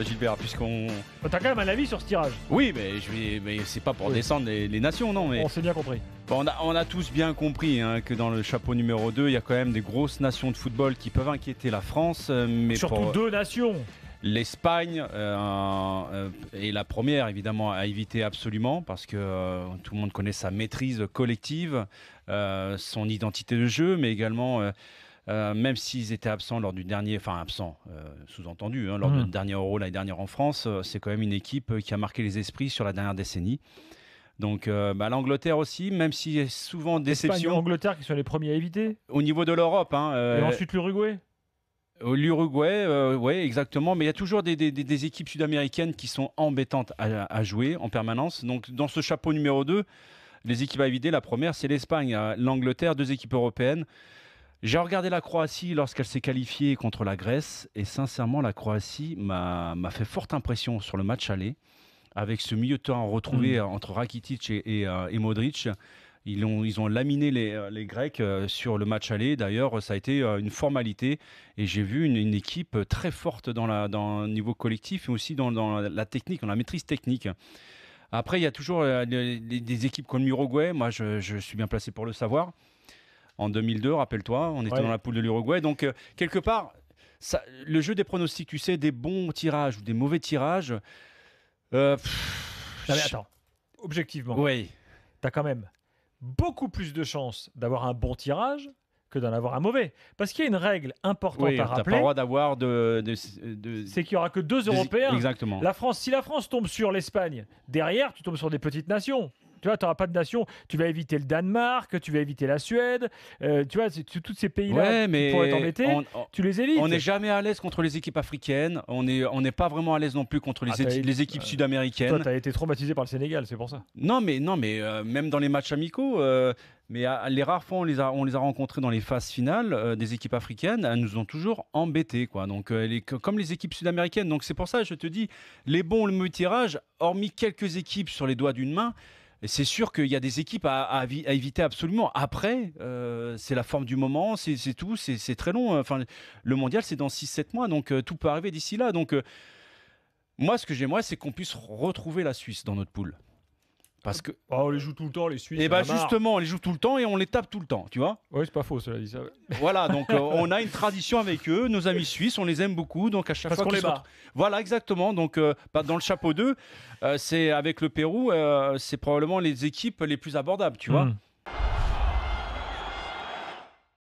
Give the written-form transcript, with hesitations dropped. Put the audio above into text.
Gilbert, puisqu'on... T'as quand même un avis sur ce tirage. Oui, mais c'est pas pour descendre les nations, non. Mais On s'est bien compris. bon, on a tous bien compris que dans le chapeau numéro 2, il y a quand même des grosses nations de football qui peuvent inquiéter la France. Mais surtout deux nations. L'Espagne est la première, évidemment, à éviter absolument, parce que tout le monde connaît sa maîtrise collective, son identité de jeu, mais également... même s'ils étaient absents lors du dernier, sous-entendu, lors du dernier Euro l'année dernière en France, c'est quand même une équipe qui a marqué les esprits sur la dernière décennie. Donc l'Angleterre aussi, même si souvent déception. Espagne et Angleterre qui sont les premiers à éviter. Au niveau de l'Europe. Et ensuite l'Uruguay. L'Uruguay, oui, exactement. Mais il y a toujours des équipes sud-américaines qui sont embêtantes à jouer en permanence. Donc dans ce chapeau numéro 2, les équipes à éviter, la première, c'est l'Espagne. L'Angleterre, deux équipes européennes. J'ai regardé la Croatie lorsqu'elle s'est qualifiée contre la Grèce et sincèrement la Croatie m'a fait forte impression sur le match aller avec ce milieu de terrain retrouvé entre Rakitic et Modric. Ils ont laminé les Grecs sur le match aller. D'ailleurs, ça a été une formalité et j'ai vu une équipe très forte dans le niveau collectif et aussi dans la technique, dans la maîtrise technique. Après, il y a toujours des équipes comme l'Uruguay. Moi, je suis bien placé pour le savoir. En 2002, rappelle-toi, on était dans la poule de l'Uruguay. Donc, quelque part, le jeu des pronostics, tu sais, des bons tirages ou des mauvais tirages... Non mais attends, objectivement, t'as quand même beaucoup plus de chances d'avoir un bon tirage que d'en avoir un mauvais. Parce qu'il y a une règle importante à rappeler. T'as pas le droit d'avoir c'est qu'il n'y aura que deux Européens. Exactement. Si la France tombe sur l'Espagne, derrière, tu tombes sur des petites nations. Tu vois, tu n'auras pas de nation. Tu vas éviter le Danemark, tu vas éviter la Suède. Tu vois, tous ces pays-là qui pourraient t'embêter, tu les évites. On n'est jamais à l'aise contre les équipes africaines. On n'est pas vraiment à l'aise non plus contre les équipes sud-américaines. Toi, tu as été traumatisé par le Sénégal, c'est pour ça. Non, mais même dans les matchs amicaux, les rares fois on les a rencontrés dans les phases finales des équipes africaines, elles nous ont toujours embêtés, quoi. Donc, comme les équipes sud-américaines. Donc, c'est pour ça que je te dis, les bons, le mauvais tirage, hormis quelques équipes sur les doigts d'une main. C'est sûr qu'il y a des équipes à éviter absolument. Après, c'est la forme du moment, c'est tout, c'est très long. Enfin, le mondial, c'est dans 6-7 mois, donc tout peut arriver d'ici là. Donc, moi, ce que j'aimerais, c'est qu'on puisse retrouver la Suisse dans notre poule. Parce que... on les joue tout le temps, les Suisses. Et justement, on les joue tout le temps et on les tape tout le temps, tu vois. Oui, c'est pas faux, cela dit ça. Voilà, donc on a une tradition avec eux, nos amis suisses, on les aime beaucoup, donc à chaque fois qu'on les bat. Voilà, exactement. Donc dans le chapeau 2, c'est avec le Pérou, c'est probablement les équipes les plus abordables, tu vois.